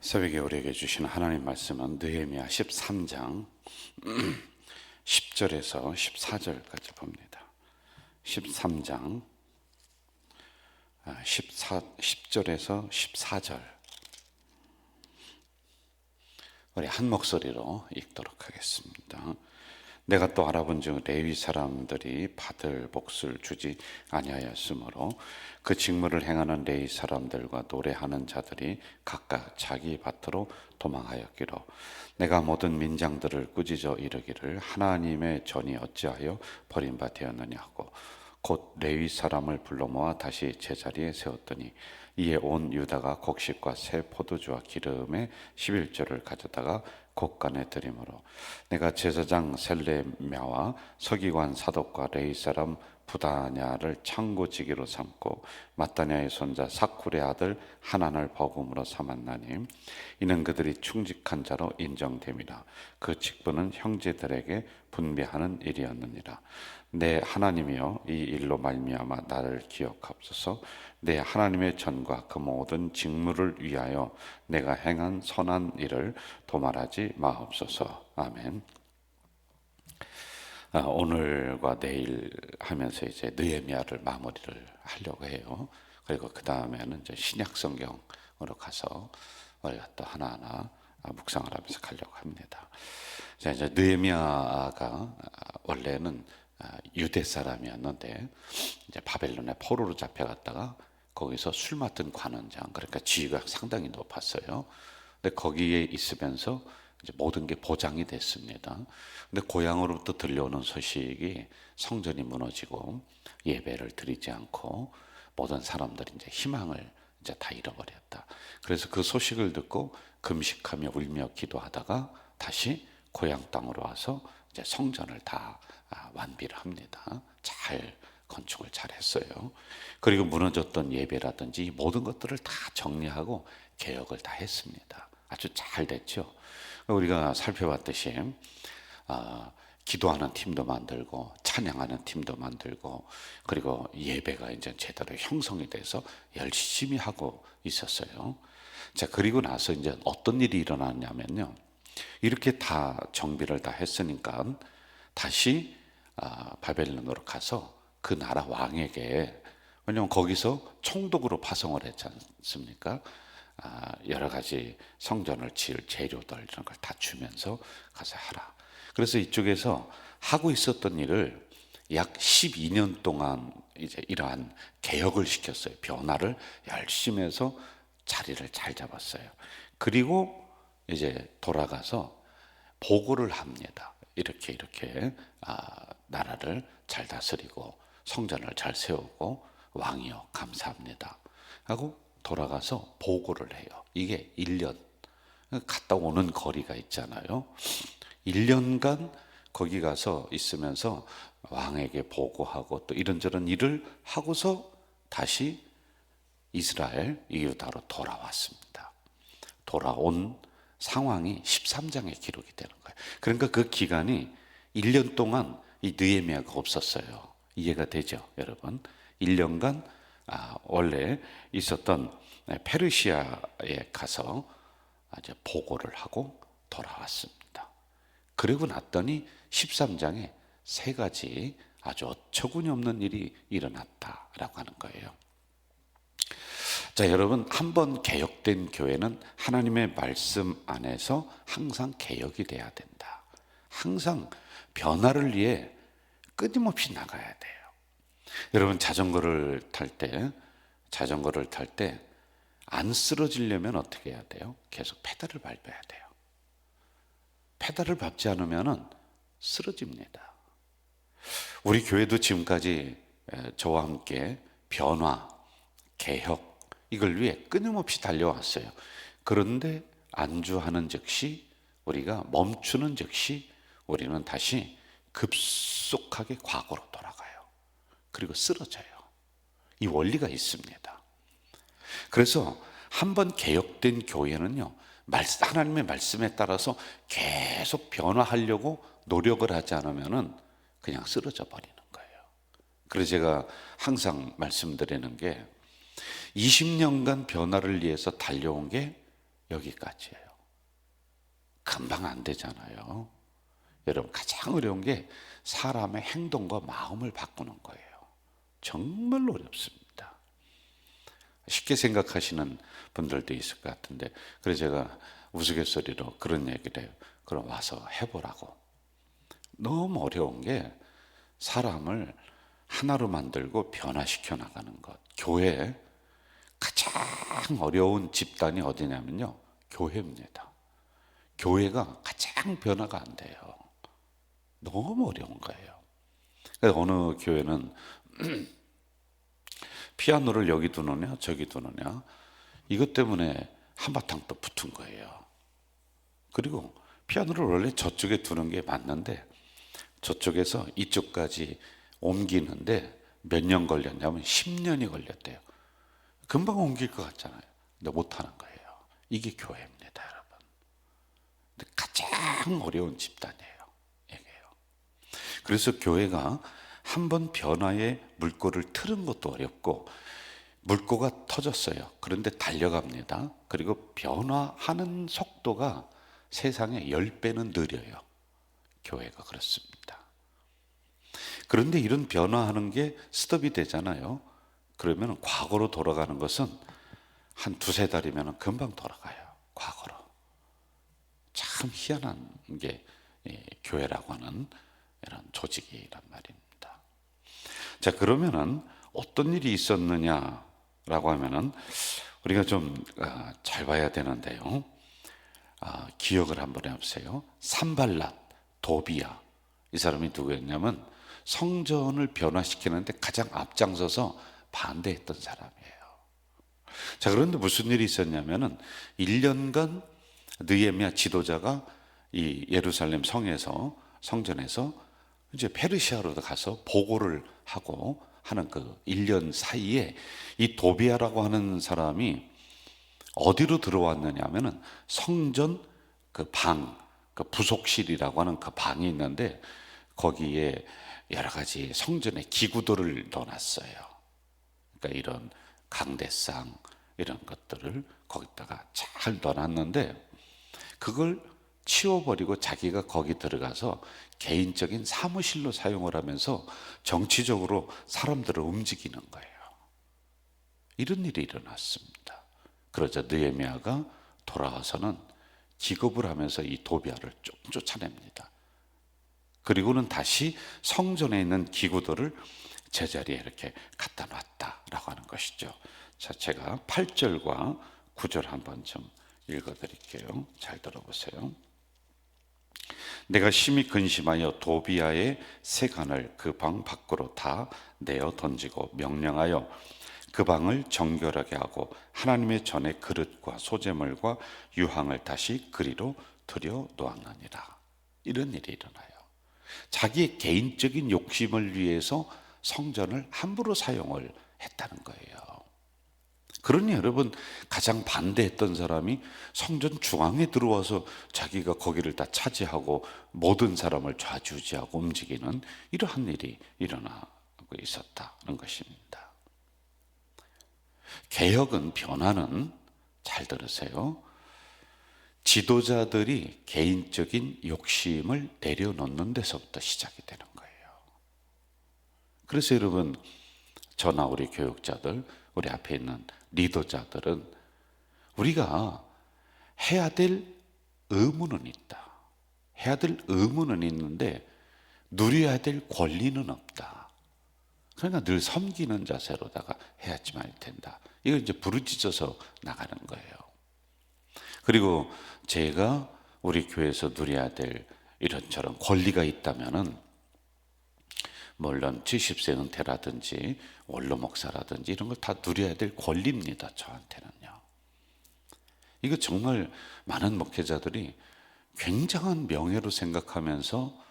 새벽에 우리에게 주신 하나님 말씀은 느헤미야 13장 10절에서 14절까지 봅니다. 13장 10절에서 14절 우리 한 목소리로 읽도록 하겠습니다. 내가 또 알아본즉 레위 사람들이 받을 몫을 주지 아니하였으므로 그 직무를 행하는 레위 사람들과 노래하는 자들이 각각 자기 밭으로 도망하였기로 내가 모든 민장들을 꾸짖어 이르기를 하나님의 전이 어찌하여 버림바 되었느냐 하고 곧 레위 사람을 불러 모아 다시 제자리에 세웠더니 이에 온 유다가 곡식과 새 포도주와 기름의 11조를 가져다가 곡간에 드림으로 내가 제사장 셀레미야와 서기관 사독과 레위 사람 부다냐를 창고지기로 삼고 마따냐의 손자 사쿨의 아들 하난을 버금으로 삼았나니 이는 그들이 충직한 자로 인정됨이라. 그 직분은 형제들에게 분배하는 일이었느니라. 내 하나님이여 이 일로 말미암아 나를 기억하옵소서. 내 하나님의 전과 그 모든 직무를 위하여 내가 행한 선한 일을 도말하지 마옵소서. 아멘. 오늘과 내일 하면서 이제 느헤미야를 마무리를 하려고 해요. 그리고 그 다음에는 이제 신약 성경으로 가서 우리가 또 하나하나 묵상을 하면서 가려고 합니다. 자, 이제 느헤미야가 원래는 유대 사람이었는데 이제 바벨론에 포로로 잡혀갔다가 거기서 술 맡은 관원장, 그러니까 지위가 상당히 높았어요. 근데 거기에 있으면서 이제 모든 게 보장이 됐습니다. 근데 고향으로부터 들려오는 소식이 성전이 무너지고 예배를 드리지 않고 모든 사람들이 이제 희망을 이제 다 잃어버렸다. 그래서 그 소식을 듣고 금식하며 울며 기도하다가 다시 고향 땅으로 와서 이제 성전을 다 완비를 합니다. 잘 건축을 잘 했어요. 그리고 무너졌던 예배라든지 모든 것들을 다 정리하고 개혁을 다 했습니다. 아주 잘 됐죠. 우리가 살펴봤듯이 기도하는 팀도 만들고 찬양하는 팀도 만들고 그리고 예배가 이제 제대로 형성이 돼서 열심히 하고 있었어요. 자, 그리고 나서 이제 어떤 일이 일어났냐면요. 이렇게 다 정비를 다 했으니까 다시 바벨론으로 가서 그 나라 왕에게, 왜냐하면 거기서 총독으로 파송을 했지 않습니까? 여러 가지 성전을 지을 재료들 이런 걸 다 주면서 가서 하라. 그래서 이쪽에서 하고 있었던 일을 약 12년 동안 이제 이러한 개혁을 시켰어요. 변화를 열심히 해서 자리를 잘 잡았어요. 그리고 이제 돌아가서 보고를 합니다. 이렇게 나라를 잘 다스리고 성전을 잘 세우고 왕이여 감사합니다 하고 돌아가서 보고를 해요. 이게 1년 갔다 오는 거리가 있잖아요. 1년간 거기 가서 있으면서 왕에게 보고하고 또 이런저런 일을 하고서 다시 이스라엘 유다로 돌아왔습니다. 돌아온 상황이 13장에 기록이 되는 거예요. 그러니까 그 기간이 1년 동안 이 느헤미야가 없었어요. 이해가 되죠, 여러분? 1년간 원래 있었던 페르시아에 가서 이제 보고를 하고 돌아왔습니다. 그리고 났더니 13장에 세 가지 아주 어처구니 없는 일이 일어났다라고 하는 거예요. 자, 여러분, 한번 개혁된 교회는 하나님의 말씀 안에서 항상 개혁이 돼야 된다. 항상 변화를 위해 끊임없이 나가야 돼요. 여러분, 자전거를 탈 때 안 쓰러지려면 어떻게 해야 돼요? 계속 페달을 밟아야 돼요. 페달을 밟지 않으면 쓰러집니다. 우리 교회도 지금까지 저와 함께 변화, 개혁, 이걸 위해 끊임없이 달려왔어요. 그런데 안주하는 즉시, 우리가 멈추는 즉시 우리는 다시 급속하게 과거로 돌아가요. 그리고 쓰러져요. 이 원리가 있습니다. 그래서 한번 개혁된 교회는요, 하나님의 말씀에 따라서 계속 변화하려고 노력을 하지 않으면 그냥 쓰러져 버리는 거예요. 그래서 제가 항상 말씀드리는 게 20년간 변화를 위해서 달려온 게 여기까지예요. 금방 안 되잖아요. 여러분, 가장 어려운 게 사람의 행동과 마음을 바꾸는 거예요. 정말 어렵습니다. 쉽게 생각하시는 분들도 있을 것 같은데, 그래서 제가 우스갯소리로 그런 얘기를 해요. 그럼 와서 해보라고. 너무 어려운 게 사람을 하나로 만들고 변화시켜 나가는 것. 교회 가장 어려운 집단이 어디냐면요, 교회입니다. 교회가 가장 변화가 안 돼요. 너무 어려운 거예요. 그래서 어느 교회는 피아노를 여기 두느냐 저기 두느냐, 이것 때문에 한바탕 또 붙은 거예요. 그리고 피아노를 원래 저쪽에 두는 게 맞는데 저쪽에서 이쪽까지 옮기는데 몇 년 걸렸냐면 10년이 걸렸대요. 금방 옮길 것 같잖아요. 근데 못하는 거예요. 이게 교회입니다, 여러분. 근데 가장 어려운 집단이에요, 이게요. 그래서 교회가 한번 변화의 물꼬를 틀은 것도 어렵고, 물꼬가 터졌어요. 그런데 달려갑니다. 그리고 변화하는 속도가 세상의 10배는 느려요. 교회가 그렇습니다. 그런데 이런 변화하는 게 스톱이 되잖아요. 그러면 과거로 돌아가는 것은 한 두세 달이면 금방 돌아가요. 과거로. 참 희한한 게 교회라고 하는 이런 조직이란 말입니다. 자, 그러면은 어떤 일이 있었느냐라고 하면은 우리가 좀 잘 봐야 되는데요. 기억을 한번 해보세요. 산발랏, 도비야, 이 사람이 누구였냐면 성전을 변화시키는데 가장 앞장서서 반대했던 사람이에요. 자, 그런데 무슨 일이 있었냐면은 1년간 느헤미야 지도자가 이 예루살렘 성전에서 이제 페르시아로 가서 보고를 하고 하는 그 1년 사이에 이 도비야라고 하는 사람이 어디로 들어왔느냐 하면은 성전 그 부속실이라고 하는 그 방이 있는데 거기에 여러 가지 성전의 기구들을 넣어놨어요. 그러니까 이런 강대상 이런 것들을 거기다가 잘 넣어놨는데 그걸 치워버리고 자기가 거기 들어가서 개인적인 사무실로 사용을 하면서 정치적으로 사람들을 움직이는 거예요. 이런 일이 일어났습니다. 그러자 느헤미야가 돌아와서는 기겁을 하면서 이 도비야를 쫓아냅니다. 그리고는 다시 성전에 있는 기구들을 제자리에 이렇게 갖다 놨다라고 하는 것이죠. 자, 제가 8절과 9절 한번 좀 읽어드릴게요. 잘 들어보세요. 내가 심히 근심하여 도비야의 세간을 그 방 밖으로 다 내어 던지고 명령하여 그 방을 정결하게 하고 하나님의 전에 그릇과 소재물과 유황을 다시 그리로 들여 놓았느니라. 이런 일이 일어나요. 자기의 개인적인 욕심을 위해서 성전을 함부로 사용을 했다는 거예요. 그러니 여러분, 가장 반대했던 사람이 성전 중앙에 들어와서 자기가 거기를 다 차지하고 모든 사람을 좌지우지하고 움직이는 이러한 일이 일어나고 있었다는 것입니다. 개혁은, 변화는, 잘 들으세요, 지도자들이 개인적인 욕심을 내려놓는 데서부터 시작이 되는 거예요. 그래서 여러분, 저나 우리 교육자들, 우리 앞에 있는 리더자들은 우리가 해야 될 의무는 있다. 해야 될 의무는 있는데 누려야 될 권리는 없다. 그러니까 늘 섬기는 자세로다가 해야지만 할 텐다. 이걸 이제 부르짖어서 나가는 거예요. 그리고 제가 우리 교회에서 누려야 될 이런저런 권리가 있다면은 물론 70세 은퇴라든지 원로 목사라든지 이런 걸 다 누려야 될 권리입니다. 저한테는요. 이거 정말 많은 목회자들이 굉장한 명예로 생각하면서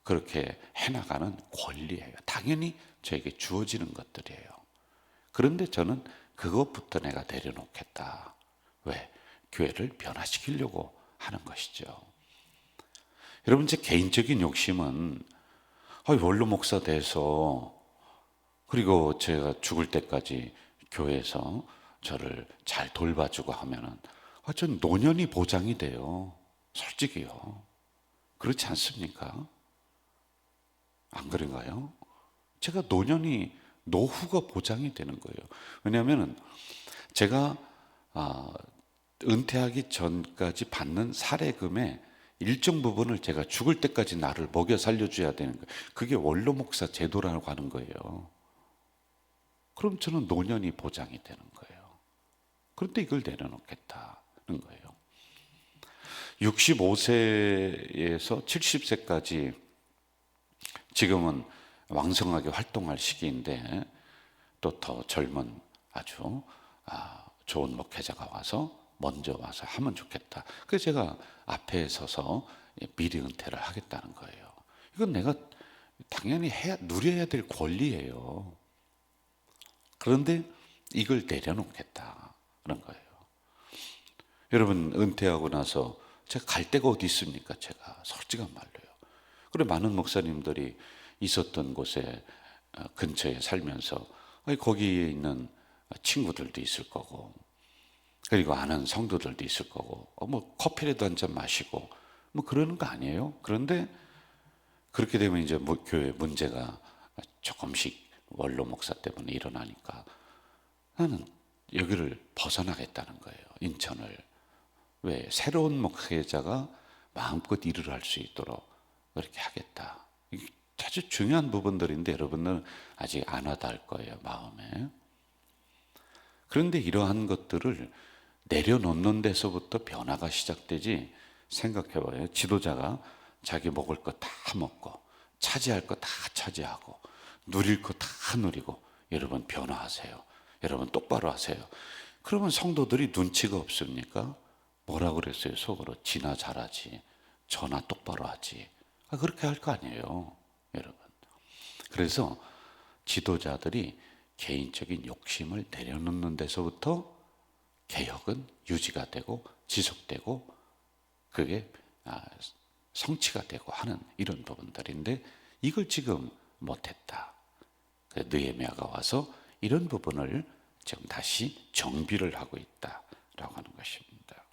그렇게 해나가는 권리예요. 당연히 저에게 주어지는 것들이에요. 그런데 저는 그것부터 내가 내려놓겠다. 왜? 교회를 변화시키려고 하는 것이죠. 여러분, 제 개인적인 욕심은 원로 목사 돼서 그리고 제가 죽을 때까지 교회에서 저를 잘 돌봐주고 하면은 전 노년이 보장이 돼요. 솔직히요. 그렇지 않습니까? 안 그런가요? 제가 노후가 보장이 되는 거예요. 왜냐하면 제가 은퇴하기 전까지 받는 사례금의 일정 부분을 제가 죽을 때까지 나를 먹여 살려줘야 되는 거예요. 그게 원로 목사 제도라고 하는 거예요. 그럼 저는 노년이 보장이 되는 거예요. 그런데 이걸 내려놓겠다는 거예요. 65세에서 70세까지 지금은 왕성하게 활동할 시기인데 또 더 젊은 아주 좋은 목회자가 와서 먼저 와서 하면 좋겠다. 그래서 제가 앞에 서서 미리 은퇴를 하겠다는 거예요. 이건 내가 당연히 누려야 될 권리예요. 그런데 이걸 내려놓겠다는 거예요. 여러분, 은퇴하고 나서 제가 갈 데가 어디 있습니까? 제가 솔직한 말로요. 그래, 많은 목사님들이 있었던 곳에 근처에 살면서 거기에 있는 친구들도 있을 거고, 그리고 아는 성도들도 있을 거고, 뭐 커피라도 한잔 마시고 뭐 그러는 거 아니에요? 그런데 그렇게 되면 이제 교회 문제가 조금씩 원로 목사 때문에 일어나니까 나는 여기를 벗어나겠다는 거예요. 인천을. 왜? 새로운 목회자가 마음껏 일을 할 수 있도록 그렇게 하겠다. 이게 아주 중요한 부분들인데 여러분은 아직 안 와닿을 거예요, 마음에. 그런데 이러한 것들을 내려놓는 데서부터 변화가 시작되지. 생각해봐요. 지도자가 자기 먹을 거 다 먹고 차지할 거 다 차지하고 누릴 거 다 누리고, 여러분 변화하세요. 여러분 똑바로 하세요. 그러면 성도들이 눈치가 없습니까? 뭐라 그랬어요? 속으로 지나 잘하지, 저나 똑바로 하지. 그렇게 할 거 아니에요, 여러분. 그래서 지도자들이 개인적인 욕심을 내려놓는 데서부터 개혁은 유지가 되고 지속되고 그게 성취가 되고 하는 이런 부분들인데, 이걸 지금 못했다. 느헤미야가 와서 이런 부분을 지금 다시 정비를 하고 있다라고 하는 것입니다.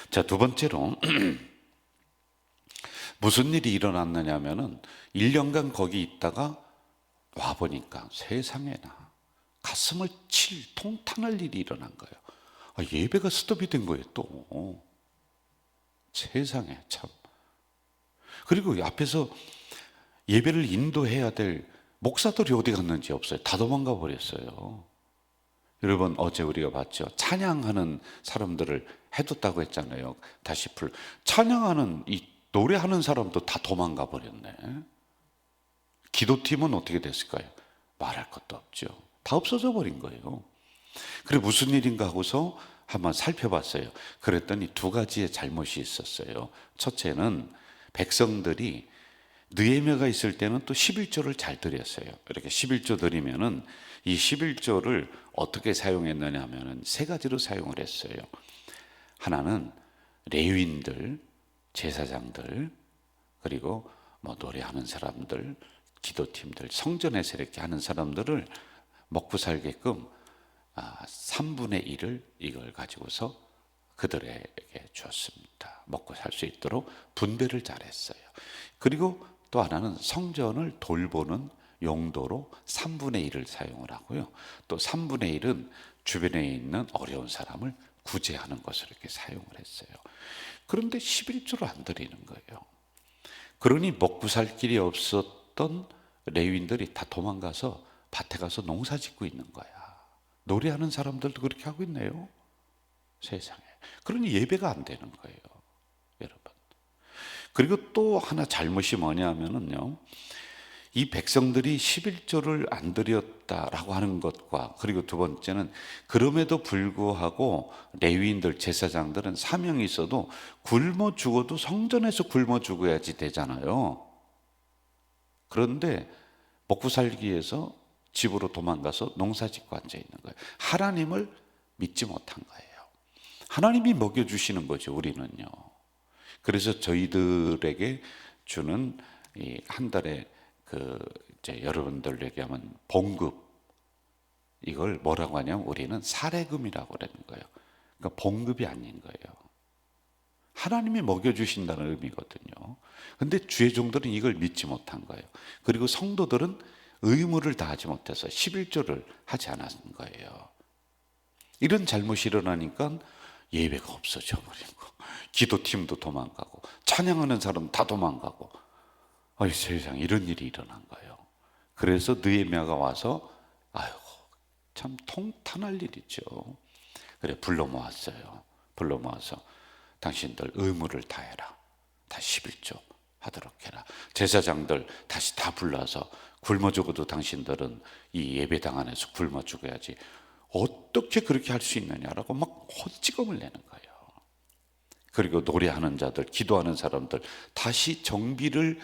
자, 두 번째로 무슨 일이 일어났느냐 하면은 1년간 거기 있다가 와보니까 세상에나 가슴을 칠 통탄할 일이 일어난 거예요. 예배가 스톱이 된 거예요, 또. 세상에 참. 그리고 앞에서 예배를 인도해야 될 목사들이 어디 갔는지 없어요. 다 도망가 버렸어요. 여러분, 어제 우리가 봤죠. 찬양하는 사람들을 해뒀다고 했잖아요. 다시 찬양하는 이 노래하는 사람도 다 도망가 버렸네. 기도팀은 어떻게 됐을까요? 말할 것도 없죠. 다 없어져 버린 거예요. 그래, 무슨 일인가 하고서 한번 살펴봤어요. 그랬더니 두 가지의 잘못이 있었어요. 첫째는 백성들이 느헤미야가 있을 때는 또 11조를 잘 드렸어요. 이렇게 11조 드리면은 이 11조를 어떻게 사용했느냐 하면은 세 가지로 사용을 했어요. 하나는 레위인들, 제사장들, 그리고 뭐 노래하는 사람들, 기도팀들, 성전에서 이렇게 하는 사람들을 먹고 살게끔 3분의 1을 이걸 가지고서 그들에게 주었습니다. 먹고 살 수 있도록 분배를 잘했어요. 그리고 또 하나는 성전을 돌보는 용도로 3분의 1을 사용을 하고요. 또 3분의 1은 주변에 있는 어려운 사람을 구제하는 것을 이렇게 사용을 했어요. 그런데 11조를 안 드리는 거예요. 그러니 먹고 살 길이 없었던 레위인들이 다 도망가서 밭에 가서 농사 짓고 있는 거야. 노래하는 사람들도 그렇게 하고 있네요, 세상에. 그러니 예배가 안 되는 거예요, 여러분. 그리고 또 하나 잘못이 뭐냐 하면은요, 이 백성들이 11조를 안 드렸다라고 하는 것과, 그리고 두 번째는 그럼에도 불구하고 레위인들, 제사장들은 사명이 있어도 굶어 죽어도 성전에서 굶어 죽어야지 되잖아요. 그런데 먹고 살기 위해서 집으로 도망가서 농사 짓고 앉아 있는 거예요. 하나님을 믿지 못한 거예요. 하나님이 먹여주시는 거죠, 우리는요. 그래서 저희들에게 주는 이 한 달에 이제 여러분들 얘기하면 봉급, 이걸 뭐라고 하냐면 우리는 사례금이라고 그러는 거예요. 그러니까 봉급이 아닌 거예요. 하나님이 먹여주신다는 의미거든요. 근데 주의 종들은 이걸 믿지 못한 거예요. 그리고 성도들은 의무를 다하지 못해서 11조를 하지 않았는 거예요. 이런 잘못이 일어나니까 예배가 없어져 버리고, 기도팀도 도망가고, 찬양하는 사람 다 도망가고, 아이 세상 이런 일이 일어난 거예요. 그래서 느헤미야가 와서 아이고 참 통탄할 일이죠. 그래 불러 모았어요. 불러 모아서 당신들 의무를 다해라. 다 11조 하도록 해라. 제사장들 다시 다 불러서 굶어 죽어도 당신들은 이 예배당 안에서 굶어 죽어야지. 어떻게 그렇게 할 수 있느냐라고 막 헛지검을 내는 거예요. 그리고 노래하는 자들, 기도하는 사람들 다시 정비를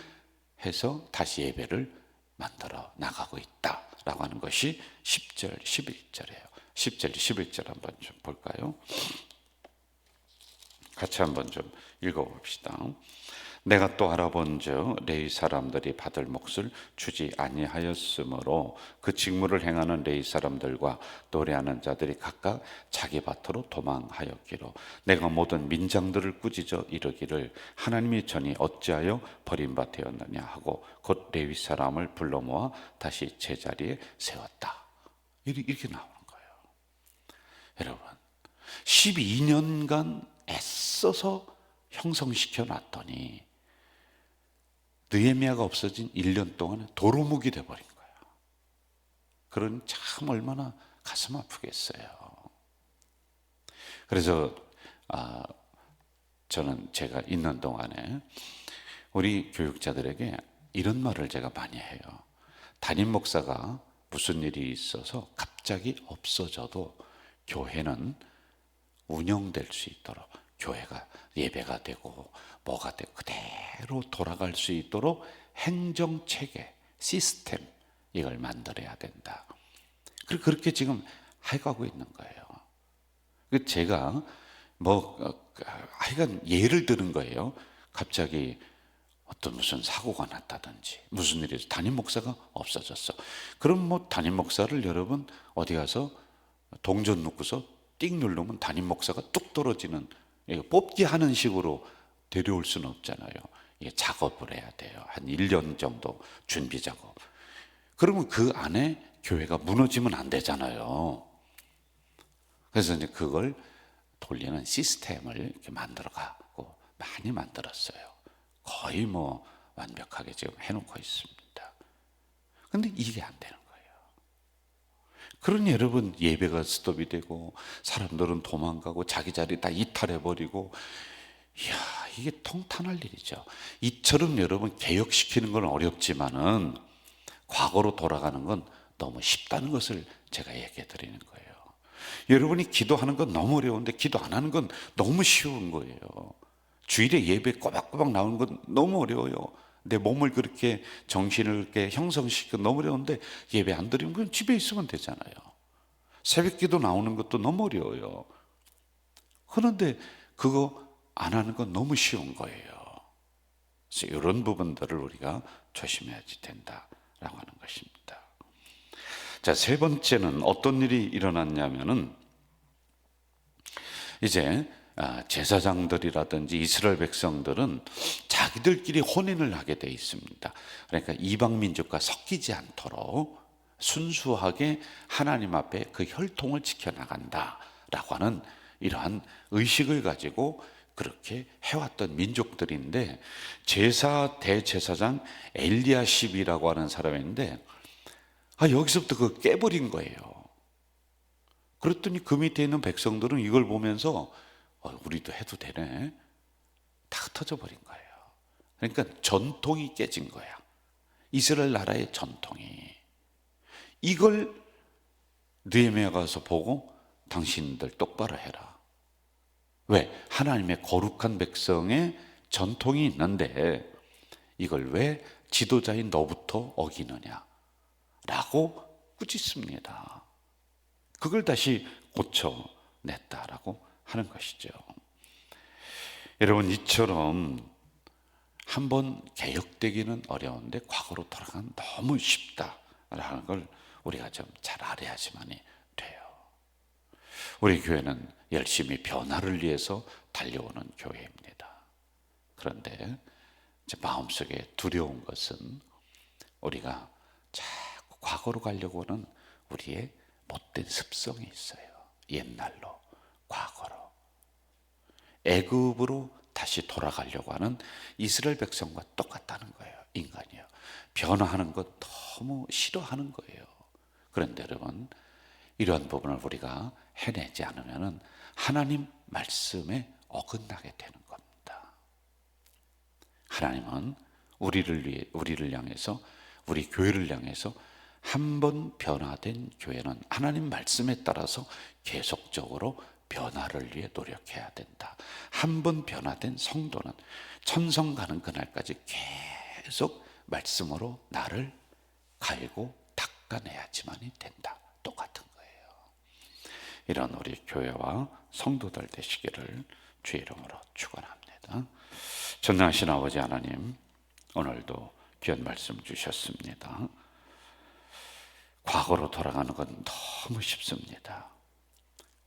해서 다시 예배를 만들어 나가고 있다라고 하는 것이 10절, 11절이에요. 10절, 11절 한번 좀 볼까요? 같이 한번 좀 읽어봅시다. 내가 또 알아본즉 레위 사람들이 받을 몫을 주지 아니하였으므로 그 직무를 행하는 레위 사람들과 노래하는 자들이 각각 자기 밭으로 도망하였기로 내가 모든 민장들을 꾸짖어 이르기를 하나님이 전이 어찌하여 버림바 되었느냐 하고 곧 레위 사람을 불러 모아 다시 제자리에 세웠다. 이렇게 나오는 거예요. 여러분 12년간 애써서 형성시켜 놨더니 느헤미야가 없어진 1년 동안에 도루묵이 돼버린 거예요. 그러니 참 얼마나 가슴 아프겠어요. 그래서 저는 제가 있는 동안에 우리 교육자들에게 이런 말을 제가 많이 해요. 담임 목사가 무슨 일이 있어서 갑자기 없어져도 교회는 운영될 수 있도록, 교회가 예배가 되고 뭐가 되고 그대로 돌아갈 수 있도록 행정체계, 시스템 이걸 만들어야 된다. 그리고 그렇게 지금 해가고 있는 거예요. 제가 하여간 예를 드는 거예요. 갑자기 어떤 무슨 사고가 났다든지 무슨 일이 담임 목사가 없어졌어. 그럼 담임 목사를 여러분 어디 가서 동전 놓고서 띵 누르면 담임 목사가 뚝 떨어지는, 뽑기 하는 식으로 데려올 수는 없잖아요. 이게 작업을 해야 돼요. 한 1년 정도 준비 작업. 그러면 그 안에 교회가 무너지면 안 되잖아요. 그래서 이제 그걸 돌리는 시스템을 이렇게 만들어 가고 많이 만들었어요. 거의 완벽하게 지금 해놓고 있습니다. 근데 이게 안 되는 거예요. 그러니 여러분 예배가 스톱이 되고 사람들은 도망가고 자기 자리 다 이탈해버리고, 이야 이게 통탄할 일이죠. 이처럼 여러분 개혁시키는 건 어렵지만은 과거로 돌아가는 건 너무 쉽다는 것을 제가 얘기해 드리는 거예요. 여러분이 기도하는 건 너무 어려운데 기도 안 하는 건 너무 쉬운 거예요. 주일에 예배 꼬박꼬박 나오는 건 너무 어려워요. 내 몸을 그렇게 정신을 그렇게 형성시키기 너무 어려운데 예배 안 드리면 그냥 집에 있으면 되잖아요. 새벽 기도 나오는 것도 너무 어려워요. 그런데 그거 안 하는 건 너무 쉬운 거예요. 그래서 이런 부분들을 우리가 조심해야지 된다라고 하는 것입니다. 자, 세 번째는 어떤 일이 일어났냐면은 이제 제사장들이라든지 이스라엘 백성들은 자기들끼리 혼인을 하게 돼 있습니다. 그러니까 이방 민족과 섞이지 않도록 순수하게 하나님 앞에 그 혈통을 지켜나간다라고 하는 이러한 의식을 가지고 그렇게 해왔던 민족들인데, 제사 대제사장 엘리야십이라고 하는 사람인데 여기서부터 그거 깨버린 거예요. 그랬더니 그 밑에 있는 백성들은 이걸 보면서 우리도 해도 되네, 다 흩어져 버린 거예요. 그러니까 전통이 깨진 거야. 이스라엘 나라의 전통이. 이걸 느헤미야가 가서 보고 당신들 똑바로 해라. 왜? 하나님의 거룩한 백성의 전통이 있는데 이걸 왜 지도자인 너부터 어기느냐 라고 꾸짖습니다. 그걸 다시 고쳐냈다라고 하는 것이죠. 여러분 이처럼 한번 개혁되기는 어려운데 과거로 돌아가면 너무 쉽다라는 걸 우리가 좀 잘 알아야지만이 돼요. 우리 교회는 열심히 변화를 위해서 달려오는 교회입니다. 그런데 제 마음속에 두려운 것은 우리가 자꾸 과거로 가려고 하는 우리의 못된 습성이 있어요. 옛날로, 과거로, 애굽으로 다시 돌아가려고 하는 이스라엘 백성과 똑같다는 거예요. 인간이요, 변화하는 것 너무 싫어하는 거예요. 그런데 여러분, 이러한 부분을 우리가 해내지 않으면 하나님 말씀에 어긋나게 되는 겁니다. 하나님은 우리를 향해서, 우리 교회를 향해서 한 번 변화된 교회는 하나님 말씀에 따라서 계속적으로 변화를 위해 노력해야 된다. 한 번 변화된 성도는 천성 가는 그날까지 계속 말씀으로 나를 갈고 닦아내야지만이 된다. 똑같은 거예요. 이런 우리 교회와 성도들 되시기를 주의 이름으로 축원합니다. 전능하신 아버지 하나님, 오늘도 귀한 말씀 주셨습니다. 과거로 돌아가는 건 너무 쉽습니다.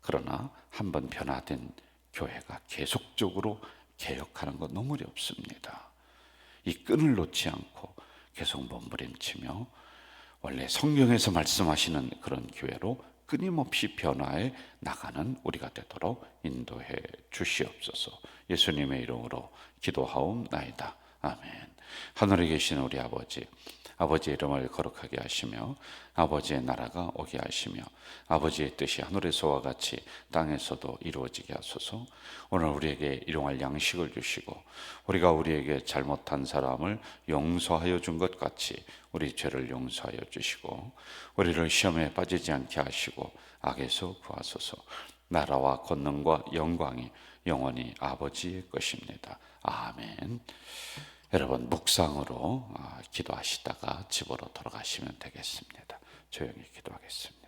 그러나 한번 변화된 교회가 계속적으로 개혁하는 건 너무 어렵습니다. 이 끈을 놓지 않고 계속 몸부림치며 원래 성경에서 말씀하시는 그런 교회로 끊임없이 변화해 나가는 우리가 되도록 인도해 주시옵소서. 예수님의 이름으로 기도하옵나이다. 아멘. 하늘에 계신 우리 아버지, 아버지의 이름을 거룩하게 하시며 아버지의 나라가 오게 하시며 아버지의 뜻이 하늘에서와 같이 땅에서도 이루어지게 하소서. 오늘 우리에게 일용할 양식을 주시고 우리가 우리에게 잘못한 사람을 용서하여 준 것 같이 우리 죄를 용서하여 주시고 우리를 시험에 빠지지 않게 하시고 악에서 구하소서. 나라와 권능과 영광이 영원히 아버지의 것입니다. 아멘. 여러분, 묵상으로 기도하시다가 집으로 돌아가시면 되겠습니다. 조용히 기도하겠습니다.